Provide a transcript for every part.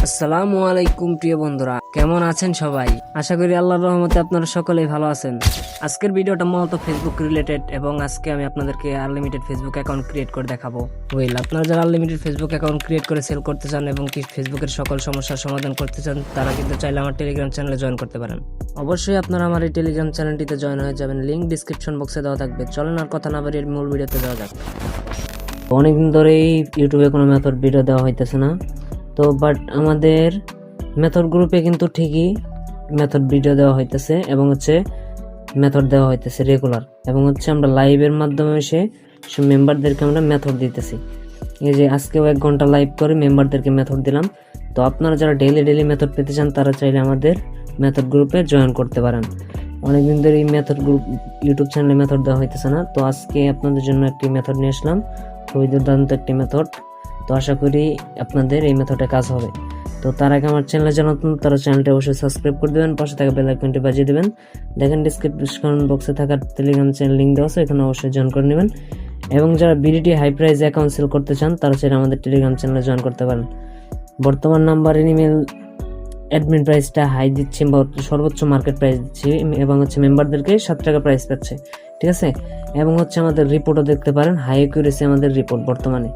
আসসালামু আলাইকুম প্রিয় বন্ধুরা, কেমন আছেন সবাই? আশা করি আল্লাহর রহমতে আপনারা সকলেই ভালো আছেন। আজকের ভিডিওটা মূলত ফেসবুক রিলেটেড এবং আজকে আমি আপনাদেরকে আনলিমিটেড ফেসবুক অ্যাকাউন্ট ক্রিয়েট করে দেখাবো। আপনারা যারা আনলিমিটেড ফেসবুক অ্যাকাউন্ট ক্রিয়েট করে সেল করতে চান এবং কি ফেসবুকের সকল সমস্যার সমাধান করতে চান, তারা কিন্তু চাইলে আমার টেলিগ্রাম চ্যানেলে জয়েন করতে পারেন। অবশ্যই আপনারা আমার এই টেলিগ্রাম চ্যানেলটিতে জয়েন হয়ে যাবেন, লিঙ্ক ডিসক্রিপশন বক্সে দেওয়া থাকবে। চলেন আর কথা না বাড়িয়ে মূল ভিডিওতে যাওয়া যাক। অনেকদিন ধরেই ইউটিউবে কোনো মেথড ভিডিও দেওয়া হইতেছে না, তো বাট আমাদের মেথড গ্রুপে কিন্তু ঠিকই মেথড ভিডিও দেওয়া হইতেছে এবং মেথড দেওয়া হইতেছে রেগুলার, এবং আমরা লাইভের মাধ্যমে এসে মেম্বারদেরকে আমরা মেথড দিতেছি। এই যে আজকেও 1 ঘন্টা লাইভ করে মেম্বারদেরকে মেথড দিলাম। তো আপনারা যারা ডেইলি মেথড পেতে চান তারা চাইলে আমাদের মেথড গ্রুপে জয়েন করতে পারেন। অনেকদিন ধরে এই মেথড গ্রুপ ইউটিউব চ্যানেলে মেথড দেওয়া হইতেছে না, তো আজকে আপনাদের জন্য একটি মেথড নিয়ে আসলাম, খুবই দুর্দান্ত একটি মেথড। তো আশা করি আপনাদের এই মেথডে কাজ হবে। তো তার আগে আমার চ্যানেলে যারা নতুন তারা চ্যানেলটি অবশ্যই সাবস্ক্রাইব করে দেবেন, পাশে থাকা বেল আইকনটি বাজিয়ে দেবেন। দেখেন ডিসক্রিপশন বক্সে থাকা টেলিগ্রাম চ্যানেল লিঙ্ক দেওয়া আছে, এখানে অবশ্যই জয়েন করে নেবেন। এবং যারা BDT high price account sell করতে চান তারা চাইলে আমাদের টেলিগ্রাম চ্যানেলে জয়েন করতে পারেন। বর্তমান নাম্বার ইমেল অ্যাডমিন প্রাইসটা হাই দিচ্ছি, সর্বোচ্চ মার্কেট প্রাইস দিচ্ছি, এবং মেম্বারদেরকে 7 টাকা প্রাইস পাচ্ছে, ঠিক আছে। এবং আমাদের রিপোর্টও দেখতে পারেন, হাই অ্যাকুরেসি আমাদের রিপোর্ট বর্তমানে।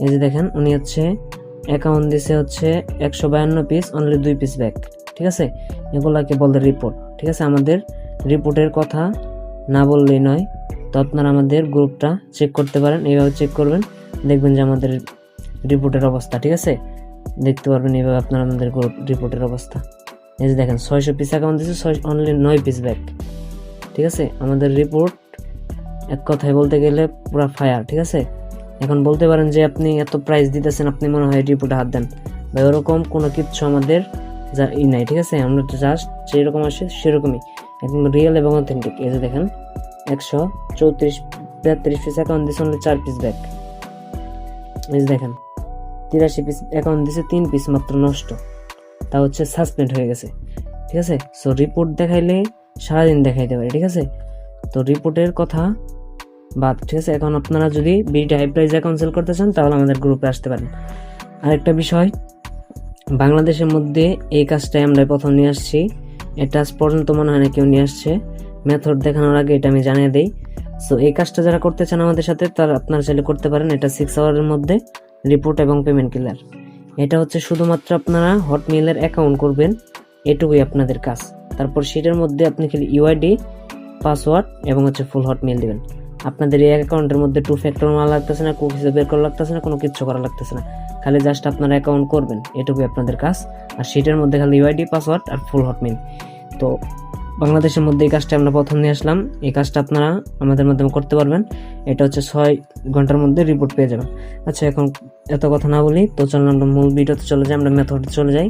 এই যে দেখেন, উনি অ্যাকাউন্ট দিছে 152 পিস, অনলি 2 পিস ব্যাক, ঠিক আছে। এগুলাকে বলে রিপোর্ট, ঠিক আছে। আমাদের রিপোর্টের কথা না বললেই নয়। তো আপনারা আমাদের গ্রুপটা চেক করতে পারেন, এইভাবে চেক করবেন, দেখবেন যে আমাদের রিপোর্টের অবস্থা, ঠিক আছে। দেখতে পারবেন এইভাবে আপনারা আমাদের গ্রুপ রিপোর্টের অবস্থা। এই যে দেখেন 600 পিস অ্যাকাউন্ট দিছে, অনলি 9 পিস ব্যাক, ঠিক আছে। আমাদের রিপোর্ট এক কথায় বলতে গেলে পুরো ফায়ার, ঠিক আছে। এখন বলতে পারেন যে আপনি এত প্রাইস দিতেছেন, আপনি মনে হয় রিপোর্টে হাত দেন বা ওরকম কোনো কিছু আমাদের যা নাই, ঠিক আছে। আমরা জাস্ট যেরকম আসে সেরকমই, একদম রিয়েল এবং অথেন্টিক। এই যে দেখেন 134 পিস অ্যাকাউন্ট দিছে, অনলি 4 পিস ব্যাক। এই যে দেখেন 83 পিস অ্যাকাউন্ট দিছে, 3 পিস মাত্র নষ্ট, তা সাসপেন্ড হয়ে গেছে, ঠিক আছে। সো রিপোর্ট দেখাইলে সারাদিন দেখাইতে পারে, ঠিক আছে। তো রিপোর্টের কথা বাদ, ঠিক আছে। এখন আপনারা যদি BD high price account sell করতে চান তাহলে আমাদের গ্রুপে আসতে পারেন। আরেকটা বিষয়, বাংলাদেশের মধ্যে এই কাজটাই আমরা প্রথম নিয়ে আসছি, এটা আজ পর্যন্ত মনে হয় না কেউ নিয়ে আসছে। মেথড দেখানোর আগে এটা আমি জানিয়ে দিই। সো এই কাজটা যারা করতে চান আমাদের সাথে, তারা আপনারা চাইলে করতে পারেন। এটা 6 আওয়ারের মধ্যে রিপোর্ট এবং পেমেন্ট ক্লিয়ার। এটা শুধুমাত্র আপনারা হটমেইলের অ্যাকাউন্ট করবেন, এটুকুই আপনাদের কাজ। তারপর সেটার মধ্যে আপনি খালি ইউআইডি, পাসওয়ার্ড এবং ফুল হটমেইল দিবেন। আপনাদের এই অ্যাকাউন্টের মধ্যে 2 ফ্যাক্টর মারা লাগতেছে না, কুকিজ বের করা লাগতেছে না, কোনো কিছু করা লাগতেছে না, খালি জাস্ট আপনারা অ্যাকাউন্ট করবেন, এটুকুই আপনাদের কাজ। আর সেটার মধ্যে খালি ইউআইডি, পাসওয়ার্ড আর ফুল হটমেইল। তো বাংলাদেশের মধ্যে এই কাজটা আমরা প্রথম নিয়ে আসলাম, এই কাজটা আপনারা আমাদের মাধ্যমে করতে পারবেন। এটা 6 ঘন্টার মধ্যে রিপোর্ট পেয়ে যাবেন। আচ্ছা, এখন এত কথা না বলি, তো চলুন আমরা মূল ভিডিওতে চলে যাই, আমরা মেথডে চলে যাই।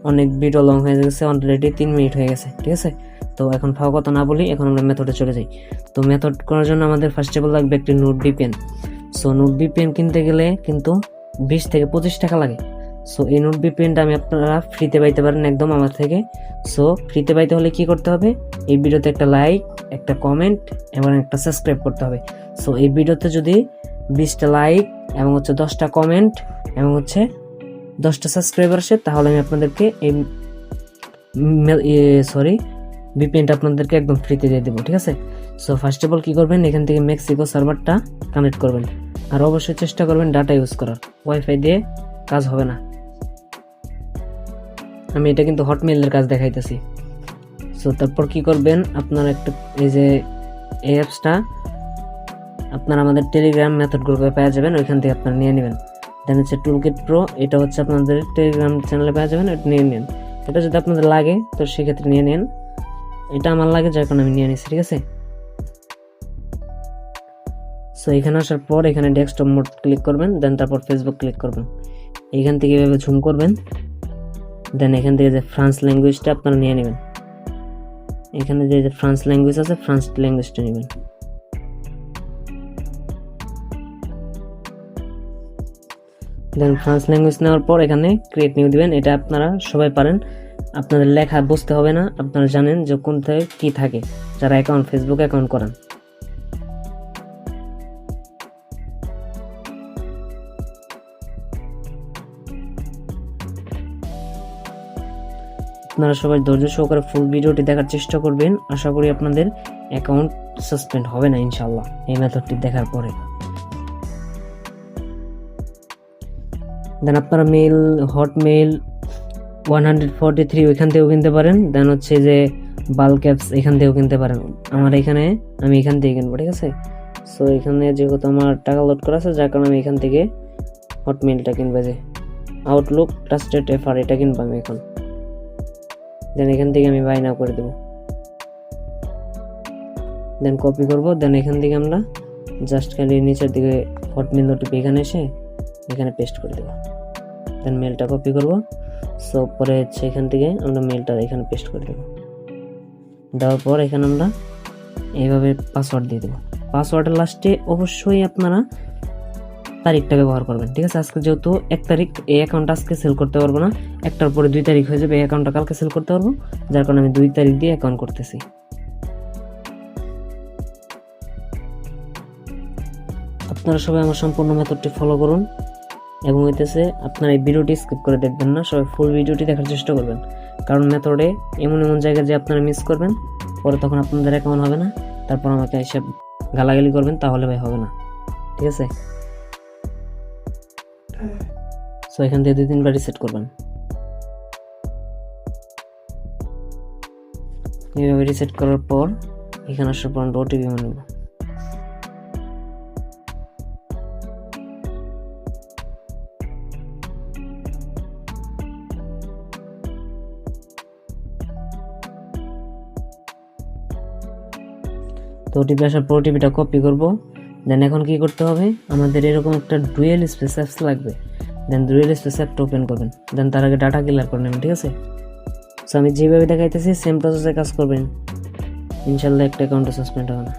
অনেক ভিডিও লং হয়ে গেছে, অলরেডি 3 মিনিট হয়ে গেছে, ঠিক আছে। তো এখন ফাও কথা না বলি, এখন আমরা মেথডে চলে যাই। তো মেথড করার জন্য আমাদের ফার্স্ট অফ অল লাগবে একটি note VPN. So note VPN কিনতে গেলে কিন্তু 20 থেকে 25 টাকা লাগে। সো এই নোট ভিপিএনটা আপনারা ফ্রিতে পাইতে পারেন একদম আমার থেকে। সো ফ্রিতে পাইতে হলে কি করতে হবে, এই ভিডিওতে একটা লাইক, একটা কমেন্ট এবং একটা সাবস্ক্রাইব করতে হবে। সো এই ভিডিওতে যদি 20টা লাইক এবং 10টা কমেন্ট এবং 10টা সাবস্ক্রাইবার আসে, তাহলে আমি আপনাদেরকে এই ভিপিএনটা আপনাদেরকে একদম ফ্রিতে দিয়ে দেবো, ঠিক আছে। সো ফার্স্ট অফ অল কি করবেন, এখান থেকে মেক্সিকো সার্ভারটা কানেক্ট করবেন, আর অবশ্যই চেষ্টা করবেন ডাটা ইউজ করার, ওয়াইফাই দিয়ে কাজ হবে না। আমি এটা কিন্তু হটমেইলের কাজ দেখাইতেছি। সো তারপর কি করবেন, আপনারা এই যে এই অ্যাপসটা আপনারা আমাদের টেলিগ্রাম মেথড গ্রুপে পেয়ে যাবেন, ওইখান থেকে আপনারা নিয়ে নেবেন। দেন টুলকিট প্রো, এটা আপনাদের টেলিগ্রাম চ্যানেলে পেয়ে যাবেন, এটা নিয়ে নেন। এটা যদি আপনাদের লাগে তো সেক্ষেত্রে নিয়ে নেন, এটা আমার লাগে যার কারণে আমি নিয়ে নিচ্ছি, ঠিক আছে। সো এখানে আসার পর এখানে ডেস্কটপ মোড ক্লিক করবেন, দেন তারপর ফেসবুক ক্লিক করবেন। এইখান থেকে এভাবে ঝুম করবেন, দেন এখান থেকে যে ফ্রান্স ল্যাঙ্গুয়েজটা আপনারা নিয়ে নেবেন। এখানে যে ফ্রান্স ল্যাঙ্গুয়েজ আছে, ফ্রান্স ল্যাঙ্গুয়েজটা নেবেন। দেন ফ্রান্স ল্যাঙ্গুয়েজ নেওয়ার পর এখানে ক্রিয়েট নিউ দিবেন। এটা আপনারা সবাই পারেন, আপনাদের লেখা বুঝতে হবে না, আপনারা জানেন যে কোনটায় কি থাকে যারা ফেসবুক অ্যাকাউন্ট করেন। আপনারা সবাই ধৈর্য সহকারে ফুল ভিডিওটি দেখার চেষ্টা করবেন। আশা করি আপনাদের অ্যাকাউন্ট সাসপেন্ড হবে না ইনশাআল্লাহ এই মেথডটি দেখার পরে। দেন আপনারা মেল, হটমেল 143 ওইখান থেকেও কিনতে পারেন। দেন হচ্ছে যে বাল্ক অ্যাপস এখান থেকেও কিনতে পারেন। আমি এখান থেকে কিনবো, ঠিক আছে। সো এখানে যেহেতু আমার টাকা লোড করা আছে, যার কারণে আমি এখান থেকে হটমেলটা কিনবো, যে আউটলুক ট্রাস্টেড এফআর এটা কিনবো আমি এখন। দেন এখান থেকে আমি বাই নাও করে দেবো। দেন কপি করব। দেন এখান থেকে আমরা জাস্ট খালি নিচের দিকে হটমেল ওটিপি এখানে এসে এখানে পেস্ট করে দেবো। দেন মেলটা কপি করব। সো পরে হচ্ছে এখান থেকে আমরা মেলটা এখানে পেস্ট করে দেবো। দেওয়ার পর এখানে আমরা এইভাবে পাসওয়ার্ড দিয়ে দেবো। পাসওয়ার্ডের লাস্টে অবশ্যই আপনারা তারিখটা ব্যবহার করবেন, ঠিক আছে। আজকে যেহেতু 1 তারিখ, এই অ্যাকাউন্টটা আজকে সেল করতে পারবো না, একটার পরে 2 তারিখ হয়ে যাবে, এই অ্যাকাউন্টটা কালকে সেল করতে পারবো, যার কারণে আমি 2 তারিখ দিয়ে অ্যাকাউন্ট করতেছি। আপনারা সবাই আমার সম্পূর্ণ মেথডটি ফলো করুন এবং হইতেছে আপনারা এই ভিডিওটি স্কিপ করে দেখবেন না, সবাই ফুল ভিডিওটি দেখার চেষ্টা করবেন। কারণ মেথডে এমন জায়গায় যে আপনারা মিস করবেন, পরে তখন আপনাদের অ্যাকাউন্ট হবে না, তারপর আমাকে এসে গালাগালি করবেন, তাহলে ভাই হবে না, ঠিক আছে। সো এখান থেকে 2-3 বার রিসেট করবেন। এইভাবে রিসেট করার পর এখানে আসার পর আমরা ওটিপি নেব। তো ওটিপি আসার পর ওটিপিটা কপি করব। দেন এখন কি করতে হবে, আমাদের এরকম একটা ডুয়েল স্পেস অ্যাপস লাগবে। দেন ডুয়েল স্পেস অ্যাপটা ওপেন করবেন। দেন তার আগে ডাটা ক্লিয়ার করে নেবেন, ঠিক আছে। সো আমি যেভাবে দেখাইতেছি সেম প্রসেসে কাজ করবেন, ইনশাল্লাহ একটা অ্যাকাউন্টে সাসপেন্ড হবে না।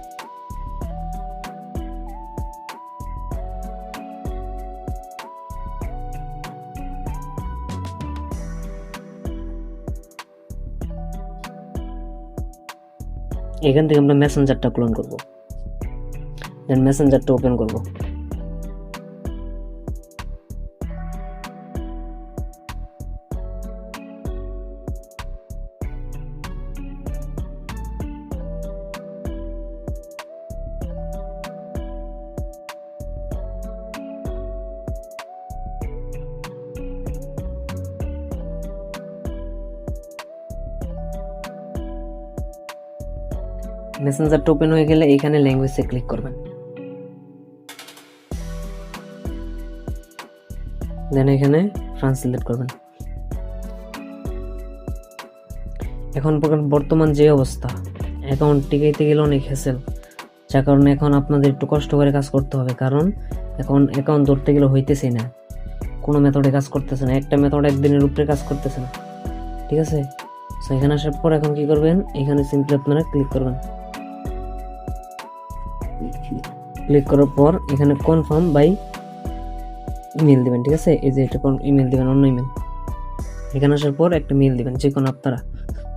এখান থেকে আমরা মেসেঞ্জারটা ক্লোন করব। দেন মেসেঞ্জারটা ওপেন করব। মেসেঞ্জারটা ওপেন হয়ে গেলে এখানে ল্যাঙ্গুয়েজে ক্লিক করবেন। দেন এখানে ফ্রান্স সিলেক্ট করবেন। এখন বর্তমান যে অবস্থা, অ্যাকাউন্ট টিকাইতে গেলে অনেক হ্যাসেল, যার কারণে এখন আপনাদের একটু কষ্ট করে কাজ করতে হবে। কারণ এখন অ্যাকাউন্ট ধরতে গেলে হইতেছে না, কোনো মেথডে কাজ করতেছে না, একটা মেথড একদিনের উপরে কাজ করতেছে না, ঠিক আছে। সো এখানে আসার পর এখন কি করবেন, এখানে সিম্পলি আপনারা ক্লিক করবেন। ক্লিক করার পর এখানে কনফার্ম বাই ইমেল দিবেন, ঠিক আছে। এই যে এটা ইমেল দিবেন, অন্য ইমেল। এখানে আসার পর একটা মেল দিবেন, যে কোনো আপনারা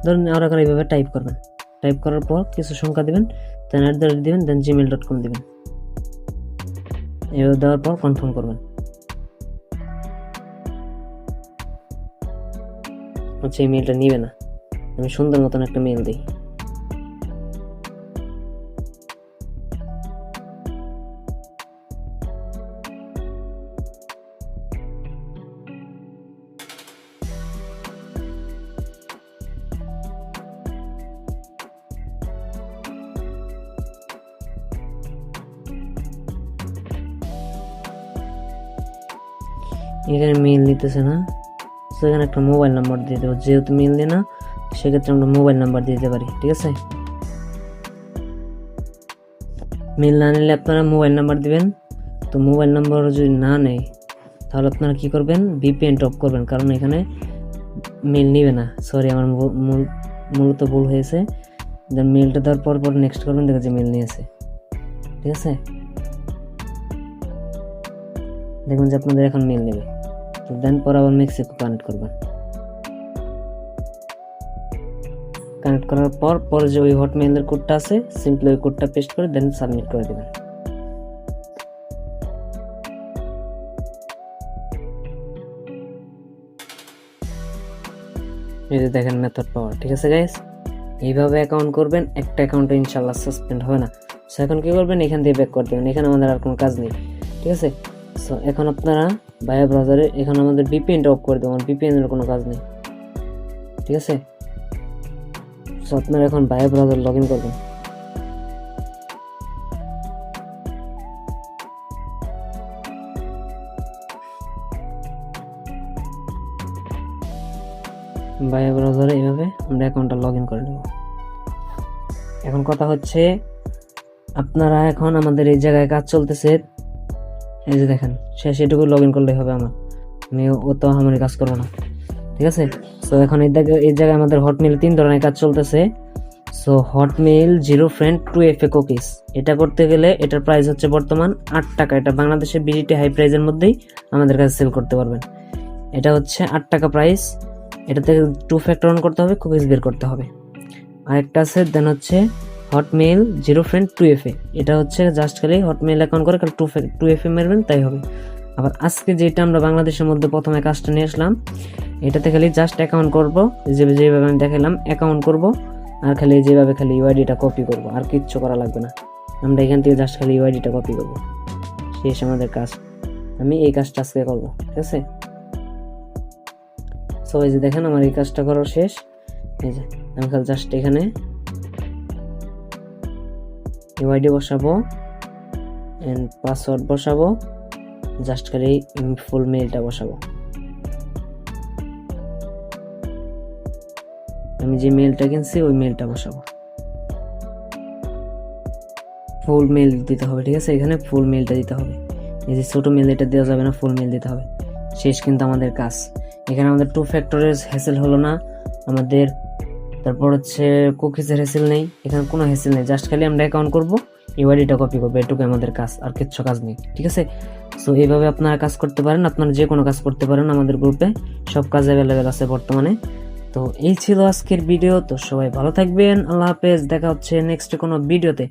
ধরুন আর এখন এইভাবে টাইপ করবেন। টাইপ করার পর কিছু সংখ্যা দিবেন, দেন @ দিবেন, দেন gmail.com দিবেন। এভাবে দেওয়ার পর কনফার্ম করবেন। আচ্ছা, এই মেলটা নিবে না, আমি সুন্দর মতন একটা মেল দিই। এখানে মেল নিতেছে না, সেখানে একটা মোবাইল নাম্বার দিয়ে দেবো, যেহেতু মেল দিই না সেক্ষেত্রে আমরা মোবাইল নাম্বার দিয়ে দিতে পারি, ঠিক আছে। মেল না নিলে আপনারা মোবাইল নাম্বার দিবেন। তো মোবাইল নাম্বার যদি না নেয় তাহলে আপনারা কি করবেন, VPN অফ করবেন, কারণ এখানে মেল নিবে না। সরি, আমার মূলত ভুল হয়েছে। দেন মেলটা দেওয়ার পর নেক্সট করবেন, দেখা যে মেল নিয়েছে, ঠিক আছে। দেখবেন যে আপনাদের এখন মেল নেবে। তো দেন পর আবার মেক্সিকো কানেক্ট করবেন। কানেক্ট করার পর যে ওই হটমেইলের কোডটা আছে, সিম্পলি ওই কোডটা পেস্ট করে দেন সাবমিট করে দেবেন। এই যে দেখেন মেথড পাওয়ার, ঠিক আছে গাইস। এইভাবে অ্যাকাউন্ট করবেন, একটা অ্যাকাউন্টে ইনশাল্লাহ সাসপেন্ড হবে না। সো এখন কি করবেন, এখান দিয়ে ব্যাক করে দেবেন, এখানে আমাদের আর কোনো কাজ নেই, ঠিক আছে। সো এখন আপনারা ভায়া ব্রাউজারে এখন আমাদের ভিপিএনটা অফ করে দেবেন, ভিপিএন এর কোনো কাজ নেই, ঠিক আছে। সো আপনারা এখন ভায়া ব্রাউজার লগ ইন করবেন। ভায়া ব্রাউজারে এইভাবে আমরা অ্যাকাউন্টটা লগ ইন করে নেব। এখন কথা হচ্ছে, আপনারা এখন আমাদের এই জায়গায় কাজ চলতেছে, এই যে দেখেন শেষ এটুকু লগ ইন করলেই হবে আমার, আমি অত আমার কাজ করবো না, ঠিক আছে। সো এখন এই জায়গায় আমাদের হটমেইল 3 ধরনের কাজ চলতেছে। So Hotmail 0 friend 2FA cookies, এটা করতে গেলে এটার প্রাইস হচ্ছে বর্তমান 8 টাকা। এটা বাংলাদেশে বিডিটি হাই প্রাইজের মধ্যেই আমাদের কাছে সেল করতে পারবেন। এটা হচ্ছে 8 টাকা প্রাইস। এটা থেকে 2 ফ্যাক্টর অন করতে হবে, কুকিজ বের করতে হবে। আরেকটা আছে দেন হচ্ছে হটমেইল 0 ফ্রেন্ড 2FA, এটা হচ্ছে জাস্ট খালি হটমেইল অ্যাকাউন্ট করে 2FA মারবেন তাই হবে। আবার আজকে যেটা আমরা বাংলাদেশের মধ্যে প্রথমে কাজটা নিয়ে আসলাম, এটাতে খালি জাস্ট অ্যাকাউন্ট করবো, যেভাবে আমি দেখালাম অ্যাকাউন্ট করব, আর খালি যেভাবে খালি ইউআইডিটা কপি করব, আর কিচ্ছু করা লাগবে না। আমরা এখান থেকে জাস্ট খালি ইউআইডিটা কপি করব, শেষ আমাদের কাজ। আমি এই কাজটা আজকে করবো, ঠিক আছে। সো এই যে দেখেন আমার এই কাজটা করার শেষ। এই যে আমি খালি জাস্ট এখানে ইউআইডি বসাবো এন্ড পাসওয়ার্ড বসাবো, জাস্ট খালি ফুল মেইলটা বসাবো। আমি যে মেইলটা কিনছি ওই মেইলটা বসাবো, ফুল মেইল দিতে হবে, ঠিক আছে। এখানে ফুল মেইলটা দিতে হবে, এই যে ছোট মেইল এটা দেওয়া যাবে না, ফুল মেইল দিতে হবে। শেষ কিন্তু আমাদের কাজ। এখানে আমাদের 2 ফ্যাক্টরের হ্যাসেল হলো না আমাদের, তারপর হচ্ছে কুকিজের হ্যাসেল নেই, এখানে কোনো হ্যাসেল নেই, জাস্ট খালি আমরা অ্যাকাউন্ট করবো, ইউআইডিটা কপি করবো, এটুকু আমাদের কাজ, আর কিচ্ছু কাজ নেই, ঠিক আছে। সো এইভাবে আপনারা কাজ করতে পারেন, আপনারা যে কোনো কাজ করতে পারেন, আমাদের গ্রুপে সব কাজ অ্যাভেলেবেল আছে বর্তমানে। তো এই ছিল আজকের ভিডিও। তো সবাই ভালো থাকবেন, আল্লাহ হাফেজ, দেখা হচ্ছে নেক্সট কোনো ভিডিওতে।